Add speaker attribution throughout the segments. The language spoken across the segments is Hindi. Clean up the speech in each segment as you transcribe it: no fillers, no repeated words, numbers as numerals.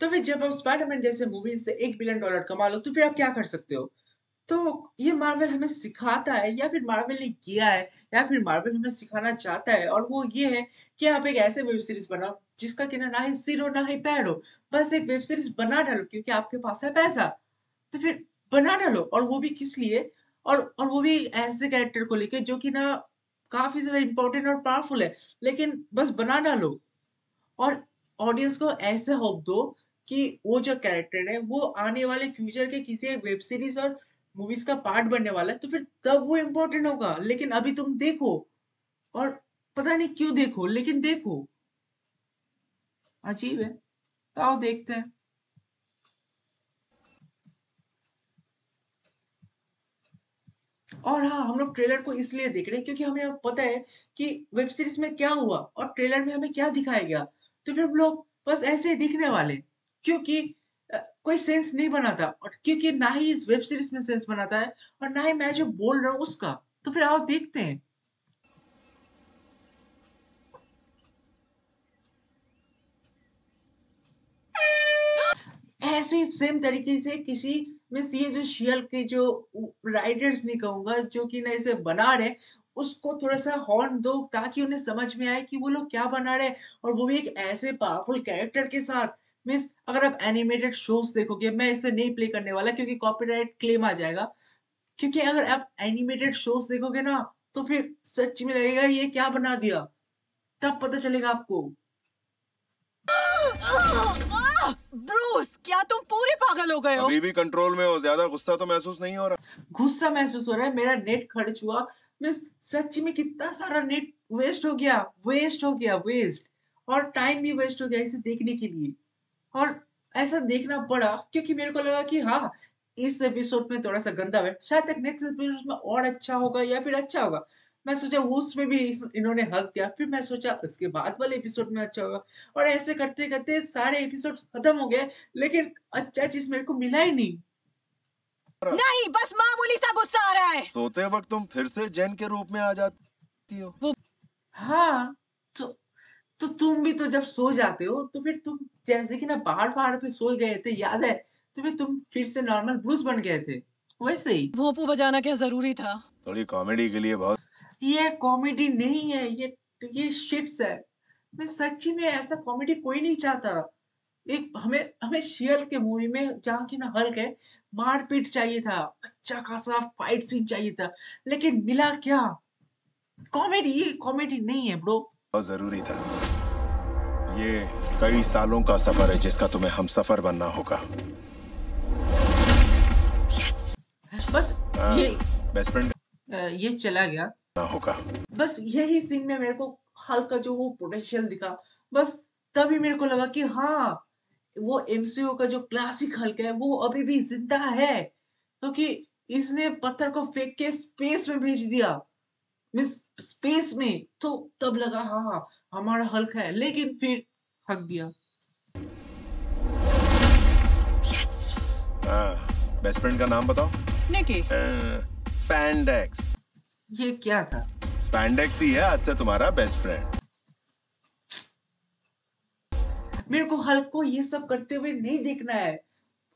Speaker 1: तो फिर जब आप स्पाइडरमैन जैसे मूवी से $1 बिलियन कमा लो, तो फिर आप क्या कर सकते हो? तो ये मार्वल हमें सिखाता है या फिर मार्वल ने किया है या फिर मार्वल हमें सिखाना चाहता है और वो ये है कि आप एक ऐसे वेब सीरीज़ बनाओ जिसका कि ना ही सिर हो ना ही पैर हो। बस एक वेब सीरीज़ बना डालो क्योंकि आपके पास है पैसा। तो फिर बना डालो और वो भी किस लिए? और वो भी ऐसे कैरेक्टर को लेके जो कि ना काफ़ी ज़्यादा इम्पोर्टेंट और पावरफुल है। लेकिन बस बना डालो और ऑडियंस को ऐसे होप दो कि वो जो कैरेक्टर है वो आने वाले फ्यूचर के किसी एक वेब सीरीज़ और मूवीज़ का पार्ट बनने वाला है, तो फिर तब वो इम्पोर्टेंट होगा। लेकिन अभी तुम देखो और पता नहीं क्यों देखो, लेकिन देखो। अजीब है। तो आओ देखते हैं। और हाँ, हम लोग ट्रेलर को इसलिए देख रहे हैं क्योंकि हमें अब पता है कि वेब सीरीज़ में क्या हुआ और ट्रेलर में हमें क्या दिखाया गया। तो फिर हम लोग बस ऐसे ही देखने वाले क्योंकि कोई सेंस नहीं बनाता और क्योंकि ना ही इस वेब सीरीज़ में सेंस बनाता है और ना ही मैं जो बोल रहा हूँ उसका। तो फिर आओ देखते हैं। ऐसे ही सेम तरीके से किसी मीन्स ये जो शियल के जो राइटर्स नहीं कहूँगा जो कि ना इसे बना रहे हैं, उसको थोड़ा-सा हॉर्न दो ताकि उन्हें समझ में आए कि वो लोग क्या बना रहे हैं और वो भी एक ऐसे पावरफुल कैरेक्टर के साथ। मीन्स अगर आप एनिमेटेड शोज़ देखोगे, मैं इसे नहीं प्ले करने वाला क्योंकि कॉपीराइट क्लेम आ जाएगा। क्योंकि अगर आप एनिमेटेड शोज़ देखोगे ना, तो फिर सच में लगेगा ये क्या बना दिया, तब पता चलेगा आपको।
Speaker 2: ब्रूस, क्या तुम पूरे पागल हो गए हो?
Speaker 3: अभी भी कंट्रोल में हो, ज्यादा गुस्सा तो महसूस नहीं हो रहा?
Speaker 1: गुस्सा महसूस हो रहा है, मेरा नेट खर्च हुआ। मीन्स सच में कितना सारा नेट वेस्ट और टाइम भी वेस्ट हो गया इसे देखने के लिए। और ऐसा देखना पड़ा क्योंकि मेरे को लगा कि हाँ, इस एपिसोड में थोड़ा-सा गंदा है, शायद तक नेक्स्ट एपिसोड में और अच्छा होगा या फिर अच्छा होगा। मैं सोचा वो उसमें भी इन्होंने हक दिया, फिर मैं सोचा उसके बाद वाले एपिसोड में अच्छा होगा और ऐसे करते-करते सारे एपिसोड्स खत्म हो गए, लेकिन अच्छा चीज़ मेरे को मिला ही नहीं।
Speaker 2: नहीं, बस मामूली सा गुस्सा आ रहा है।
Speaker 3: सोते वक्त तुम फिर से जेन के रूप में आ जाती हो।
Speaker 2: वो
Speaker 1: हाँ, तो तो तुम भी तो जब सो जाते हो, तो फिर तुम जैसे कि ना पहाड़-वहाड़ पे सो गए थे, याद है? तो फिर तुम फिर से नॉर्मल ब्रूस बन गए थे, वैसे ही।
Speaker 2: भोंपू बजाना क्या ज़रूरी था?
Speaker 3: थोड़ी कॉमेडी के लिए बहुत।
Speaker 1: ये कॉमेडी नहीं है, ये शिट्स है। मैं सच्ची में ऐसा कॉमेडी कोई नहीं चाहता। एक हमें हमें शियर के मूवी में जहाँ की ना हल्क है, मार-पीट चाहिए था, अच्छा खासा फाइट सीन चाहिए था, लेकिन मिला क्या? कॉमेडी, ये कॉमेडी नहीं है ब्रो।
Speaker 3: बहुत जरूरी था। ये कई सालों का सफर है जिसका तुम्हें हमसफर बनना होगा।
Speaker 1: बस
Speaker 3: हाँ,
Speaker 1: ये
Speaker 3: बेस्ट फ्रेंड
Speaker 1: ये चला गया।
Speaker 3: ना होगा।
Speaker 1: बस यही सीन में मेरे को हल्क का जो वो पोटेंशियल दिखा, बस तभी मेरे को लगा कि हाँ, वो एमसीयू का जो क्लासिक हल्क है, वो अभी भी ज़िंदा है। क्योंकि इसने पत्थर को फेंक के स्पेस में भेज दिया। मीन्स स्पेस में, तो तब लगा हाँ, हमारा हल्क है, लेकिन फिर हक दिया।
Speaker 3: हाँ, बेस्ट फ्रेंड का नाम बताओ।
Speaker 2: निकी,
Speaker 3: स्पैंडेक्स।
Speaker 1: ये क्या था?
Speaker 3: स्पैंडेक्स ही है आज से तुम्हारा बेस्ट फ्रेंड।
Speaker 1: मेरे को हल्क को ये सब करते हुए नहीं देखना है।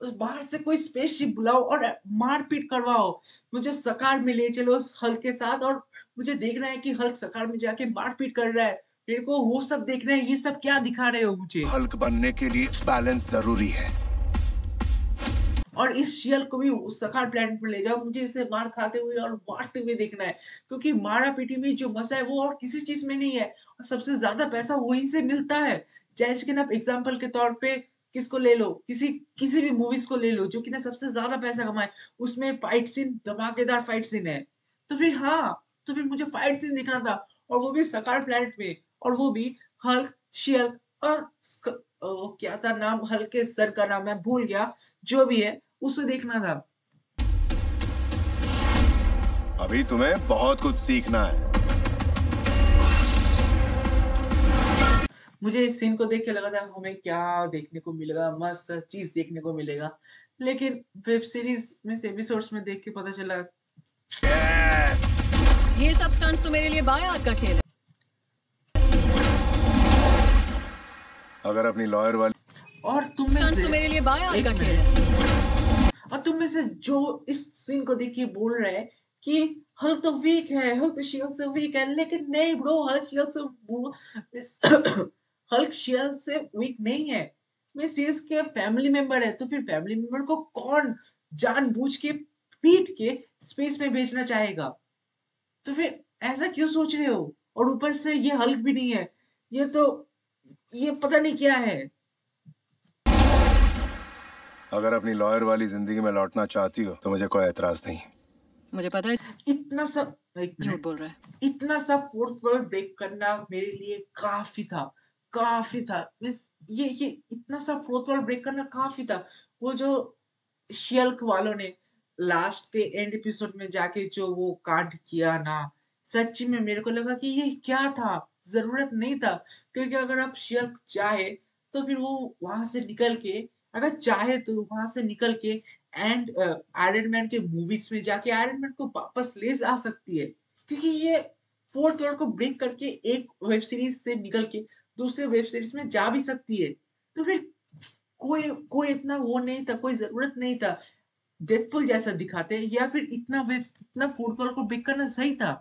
Speaker 1: उस बाहर से कोई स्पेसशिप बुलाओ और मार-पीट करवाओ। मुझे सकार में ले चलो उस हल्क के साथ और मुझे देखना है कि हल्क सकार में जाके मार-पीट कर रहा है। मेरे को वो सब देखना है, ये सब क्या दिखा रहे हो मुझे?
Speaker 3: हल्क बनने के लिए बैलेंस जरूरी है।
Speaker 1: और इस शियल को भी उस सखार प्लैनेट में ले जाओ, मुझे इसे मार खाते हुए और मारते हुए देखना है। क्योंकि मारा-पीटी में जो मज़ा है वो और किसी चीज़ में नहीं है और सबसे ज़्यादा पैसा वहीं से मिलता है। जैसे कि ना आप एग्ज़ाम्पल के तौर पे किसको ले लो, किसी किसी भी मूवीज़ को ले लो जो कि ना सबसे ज़्यादा पैसा कमाए, उसमें फाइट सीन धमाकेदार फाइट सीन है। तो फिर हाँ, तो फिर मुझे फाइट सीन देखना था और वो भी सकार प्लैनेट में और वो भी हल्क, शी-हल्क और वो क्या था नाम हल्क के सर का नाम मैं भूल गया, जो भी है उसे देखना था।
Speaker 3: अभी तुम्हें बहुत कुछ सीखना है।
Speaker 1: मुझे इस सीन को देख के लगा था हमें क्या देखने को मिलेगा, मस्त चीज़ देखने को मिलेगा। लेकिन वेब सीरीज़ में से एपिसोड्स में देख के पता चला
Speaker 2: ये सब स्टंट्स तो मेरे लिए बाएं हाथ का खेल है।
Speaker 3: अगर अपनी लॉयर वाली
Speaker 1: और तुम में
Speaker 2: स्टंट्स
Speaker 1: से
Speaker 2: तो मेरे लिए बाएं हाथ
Speaker 1: एक
Speaker 2: का खेल
Speaker 1: मिनट,
Speaker 2: है।
Speaker 1: और तुम में से जो इस सीन को देख के बोल रहा है कि हल्क तो वीक है, हल्क तो शील्ड से वीक है, लेकिन नहीं ब्रो, हल्क शील्ड से हल्क शील्ड से वीक नहीं है। मैं सीरीज के फैमिली मेंबर है, तो फिर फैमिली मेंबर को कौन जानबूझ के पीट के स्पेस में भेजना चाहेगा? तो फिर ऐसा क्यों सोच रहे हो? और ऊपर से ये हल्क भी नहीं है, ये तो ये पता नहीं क्या है।
Speaker 3: अगर अपनी लॉयर वाली जिंदगी में लौटना चाहती हो तो मुझे कोई एतराज नहीं।
Speaker 2: मुझे पता है
Speaker 1: इतना सब, एक
Speaker 2: झूठ
Speaker 1: मिनट,
Speaker 2: बोल रहा है।
Speaker 1: इतना सब फोर्थ वर्ल्ड ब्रेक करना मेरे लिए काफी था, काफी था। मीन्स ये इतना सब फोर्थ वर्ल्ड ब्रेक करना काफी था। वो जो शियल्क वालों ने लास्ट के एंड एपिसोड में जाके जो वो कांड किया ना, सच्ची में मेरे को लगा कि ये क्या था? जरूरत नहीं था। क्योंकि अगर आप शियल्क चाहे तो फिर वो वहां से निकल के, अगर चाहे तो वहां से निकल के एंड आयरन मैन के मूवीज में जाके आयरन मैन को वापस ले आ सकती है। क्योंकि ये फोर्थ वॉल को ब्रेक करके एक वेब सीरीज से निकल के दूसरे वेब सीरीज में जा भी सकती है। तो फिर कोई कोई इतना वो नहीं था, कोई ज़रूरत नहीं था। डेडपूल जैसा दिखाते या फिर इतना फुटबॉल को ब्रेक करना सही था।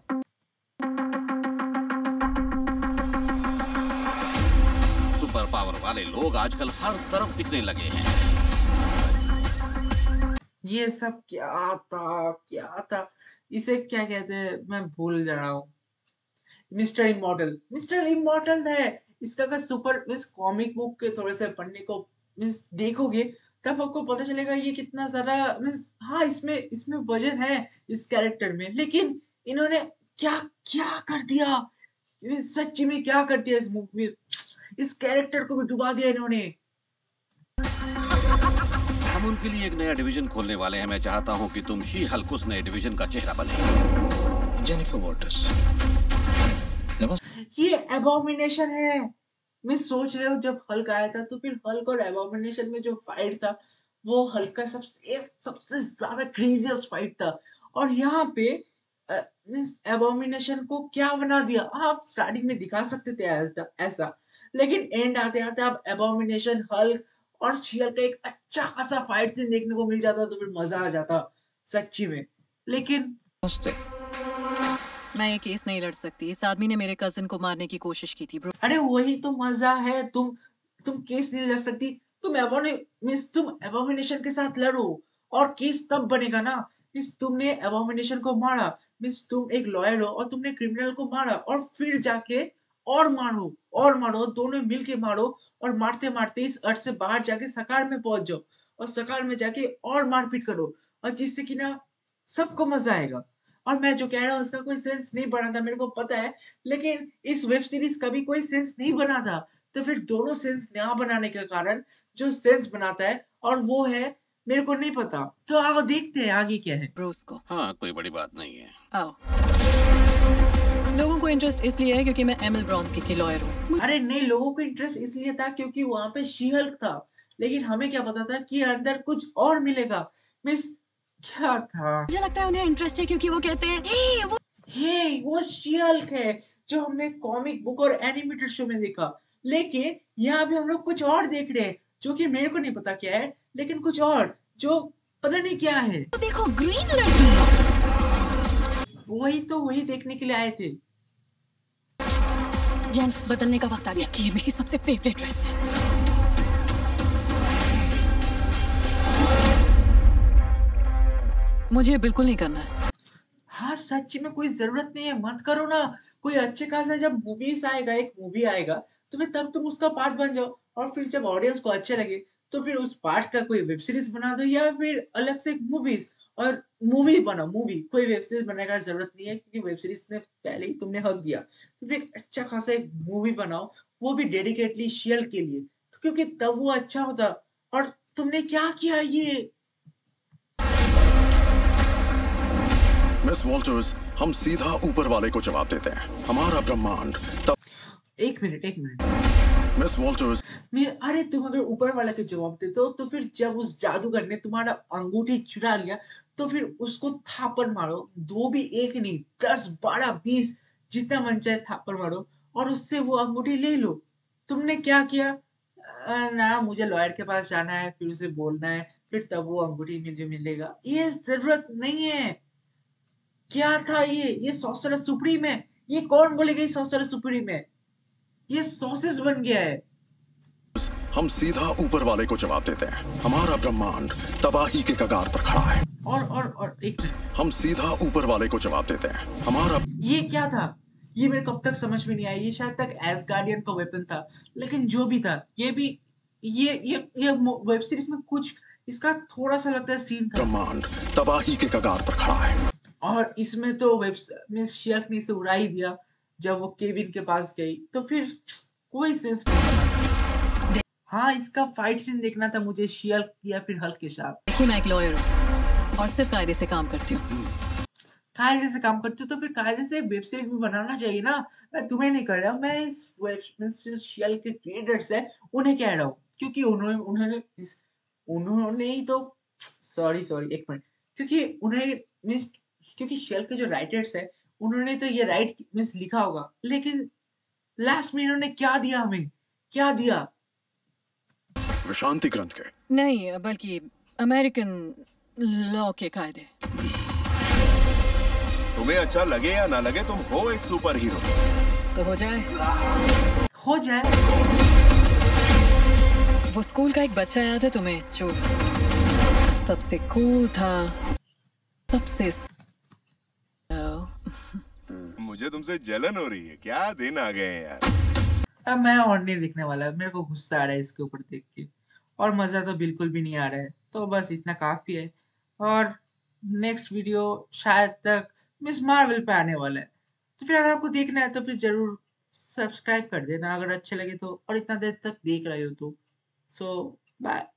Speaker 4: सुपर पावर वाले लोग आजकल हर तरफ दिखने लगे हैं।
Speaker 1: ये सब क्या था? क्या था? इसे क्या कहते हैं? मैं भूल जा रहा हूँ। मिस्टर इमॉर्टल है। इसका अगर सुपर मीन्स कॉमिक बुक के थोड़े से पढ़ने को मीन्स देखोगे, तब आपको पता चलेगा ये कितना ज़्यादा मीन्स, हाँ, इसमें इसमें वज़न है इस कैरेक्टर में, लेकिन इन्होंने क्या क्या कर दिया? ये सच्ची में क्या कर दिया इस मूवी में? इस कैरेक्टर को भी डुबा दिया इन्होंने।
Speaker 4: हम उनके लिए एक नया डिवीजन खोलने वाले हैं। मैं चाहता हूं कि तुम शी हल्क उस नए डिवीजन का चेहरा बने।
Speaker 5: Jennifer Walter's.
Speaker 1: ये एबोमिनेशन है। मैं सोच रहा हूँ जब हल्क आया था तो फिर हल्क और एबोमिनेशन में जो फाइट था, वो हल्क का सबसे सबसे ज्यादा क्रेजियस्ट फाइट था। और यहाँ पे एबोमिनेशन को क्या बना दिया? आप स्टार्टिंग में दिखा सकते थे ऐसा, लेकिन एंड आते आते आप एबोमिनेशन, हल्क और शी-हल्क का एक अच्छा खासा फाइट सीन देखने को मिल जाता, तो फिर मजा आ जाता सच्ची में। लेकिन
Speaker 5: नमस्ते।
Speaker 2: मैं ये केस नहीं लड़ सकती। इस आदमी ने मेरे कजिन को मारने की कोशिश की थी ब्रो।
Speaker 1: अरे वही तो मजा है। तुम केस नहीं लड़ सकती। तुम एबोमिनेशन के साथ लड़ो और केस तब बनेगा ना। मिस तुमने एबोमिनेशन को मारा, मिस तुम एक लॉयर हो और तुमने क्रिमिनल को मारा, और फिर जाके और मारो, दोनों मिल के मारो, और मारते मारते इस अर्थ से बाहर जाके सकार में पहुंच जाओ, और सकार में जाके और मारपीट करो, और जिससे कि ना सबको मजा आएगा। और मैं जो कह रहा हूँ उसका कोई सेंस नहीं बना था, मेरे को पता है, लेकिन इस वेब सीरीज का भी कोई सेंस नहीं बना था। तो फिर दोनों सेंस ना बनाने के कारण जो सेंस बनाता है, और वो है मेरे को नहीं पता। तो आओ देखते हैं आगे क्या है।
Speaker 2: ब्रोस को
Speaker 4: हाँ, कोई बड़ी बात नहीं है।
Speaker 2: आओ। लोगों को इंटरेस्ट इसलिए है क्योंकि मैं एमिल ब्रॉन्स्की की लॉयर हूँ।
Speaker 1: अरे नहीं, लोगों को इंटरेस्ट इसलिए था क्योंकि वहां पे शी-हल्क था, लेकिन हमें क्या पता था कि अंदर कुछ और मिलेगा। मिस क्या था?
Speaker 2: मुझे लगता है उन्हें इंटरेस्ट है क्योंकि वो कहते हैं वो
Speaker 1: हे, वो शी-हल्क है जो हमने कॉमिक बुक और एनिमेटेड शो में देखा। लेकिन यहाँ भी हम लोग कुछ और देख रहे हैं जो कि मेरे को नहीं पता क्या है, लेकिन कुछ और जो पता नहीं क्या है।
Speaker 2: देखो ग्रीन लड़की है।
Speaker 1: वही देखने के लिए आए थे।
Speaker 2: जेन, बदलने का वक्त आ गया। ये मेरी सबसे फेवरेट ड्रेस है। मुझे बिल्कुल नहीं करना है।
Speaker 1: हाँ, सच्ची में कोई ज़रूरत नहीं है, मत करो ना। कोई अच्छे खासा जब मूवीज़ आएगा, एक मूवी आएगा, तो फिर तब तुम उसका पार्ट बन जाओ, और फिर जब ऑडियंस को अच्छा लगे, तो फिर उस पार्ट का कोई वेब सीरीज़ बना दो, या फिर अलग से एक मूवीज़ और मूवी बनाओ मूवी। कोई वेब सीरीज़ बनाने का ज़रूरत नहीं है क्योंकि वेब सीरीज़ ने पहले ही तुमने हक दिया। तो फिर एक अच्छा खासा एक मूवी बनाओ, वो भी डेडिकेटली शी-हल्क के लिए, तो क्योंकि तब वो अच्छा होता। और तुमने क्या किया ये?
Speaker 3: मिस वॉल्टर्स, हम सीधा ऊपर वाले को जवाब देते हैं। हमारा ब्रह्मांड तब।
Speaker 1: एक मिनट।
Speaker 3: मिस वॉल्टर्स,
Speaker 1: अरे तुम अगर ऊपर वाला के जवाब देते हो, तो फिर जब उस जादूगर ने तुम्हारा अंगूठी चुरा लिया, तो फिर उसको थापड़ मारो। 2 भी 1 नहीं, 10, 12, 20 जितना मन चाहे थापड़ मारो, और उससे वो अंगूठी ले लो। तुमने क्या किया? ना मुझे लॉयर के पास जाना है, फिर उसे बोलना है, फिर तब वो अंगूठी मुझे मिलेगा। ये ज़रूरत नहीं है। क्या था ये? ये सॉर्सरर सुप्रीम है। ये कौन बोलेगा ये सॉर्सरर सुप्रीम है? ये सॉसेस बन गया है।
Speaker 3: हम सीधा ऊपर वाले को जवाब देते हैं। हमारा ब्रह्मांड तबाही के कगार पर खड़ा है।
Speaker 1: और एक
Speaker 3: हम सीधा ऊपर वाले को जवाब देते हैं। हमारा
Speaker 1: ये क्या था? ये मेरे को अब तक समझ में नहीं आया। ये शायद तक एसगार्डियन का वेपन था। लेकिन जो भी था, ये भी ये वेब सीरीज में कुछ इसका थोड़ा-सा लगता है सीन था।
Speaker 3: ब्रह्मांड तबाही के कगार पर खड़ा है।
Speaker 1: और इसमें तो मीन्स शियक ने इसे उड़ा ही दिया जब वो केविन के पास गई। तो फिर कोई सेंस नहीं बना। हाँ, इसका फाइट सीन देखना था मुझे शियल्क या फिर हल्क के साथ।
Speaker 2: देखिए मैं एक लॉयर हूँ और सिर्फ कायदे से काम करती हूँ।
Speaker 1: कायदे से काम करते हो तो फिर कायदे से एक वेब सीरीज भी बनाना चाहिए ना। मैं तुम्हें नहीं कह रहा हूँ, मैं इस वेब मीन्स शियल के क्रिएटर्स हैं उन्हें कह रहा हूँ। क्योंकि उन्होंने ही तो सॉरी एक मिनट। क्योंकि उन्हें मीन्स क्योंकि शियल के जो राइटर्स हैं उन्होंने तो ये राइट मीन्स लिखा होगा। लेकिन लास्ट में इन्होंने क्या दिया हमें? क्या दिया?
Speaker 3: शांति ग्रंथ के
Speaker 2: नहीं, बल्कि अमेरिकन लॉ के कायदे।
Speaker 5: तुम्हें अच्छा लगे या ना लगे, तुम हो एक सुपर हीरो।
Speaker 2: तो हो जाए।
Speaker 1: हो जाए।
Speaker 2: वो स्कूल का एक बच्चा याद है तुम्हें जो सबसे कूल था, सबसे
Speaker 5: मुझे तुमसे जलन हो रही है। क्या दिन आ गए हैं यार।
Speaker 1: अब मैं और नहीं देखने वाला। मेरे को गुस्सा आ रहा है इसके ऊपर देख के और मज़ा तो बिल्कुल भी नहीं आ रहा है। तो बस इतना काफ़ी है और नेक्स्ट वीडियो शायद तक मिस मार्वल पे आने वाला है। तो फिर अगर आपको देखना है तो फिर ज़रूर सब्सक्राइब कर देना अगर अच्छे लगे तो और इतना देर तक देख रहे हो तो। सो बाय।